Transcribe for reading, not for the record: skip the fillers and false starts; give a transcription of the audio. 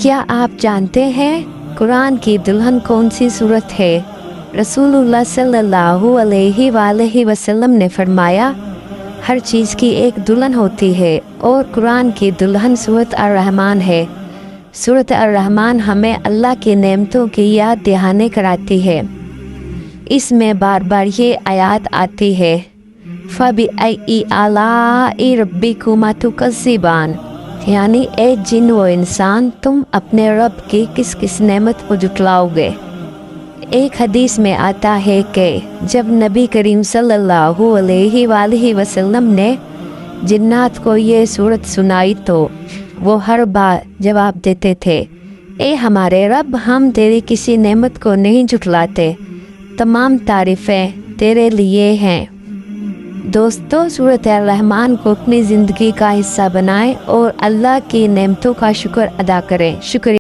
کیا آپ جانتے ہیں قرآن کی دلہن کون سی صورت ہے؟ رسول اللہ صلی اللہ علیہ وآلہ وسلم نے فرمایا، ہر چیز کی ایک دلہن ہوتی ہے اور قرآن کی دلہن سورۃ الرحمن ہے۔ سورۃ الرحمن ہمیں اللہ کی نعمتوں کی یاد دہانی کراتی ہے۔ اس میں بار بار یہ آیات آتی ہے، فَبِأَيِّ آلَاءِ رَبِّكُمَا تُكَذِّبَانِ، یعنی اے جن و انسان، تم اپنے رب کی کس کس نعمت کو جھٹلاؤ گے۔ ایک حدیث میں آتا ہے کہ جب نبی کریم صلی اللہ علیہ وآلہ وسلم نے جنات کو یہ صورت سنائی تو وہ ہر بار جواب دیتے تھے، اے ہمارے رب، ہم تیری کسی نعمت کو نہیں جھٹلاتے، تمام تعریفیں تیرے لیے ہیں۔ دوستو، سورۃ الرحمن کو اپنی زندگی کا حصہ بنائیں اور اللہ کی نعمتوں کا شکر ادا کریں۔ شکریہ۔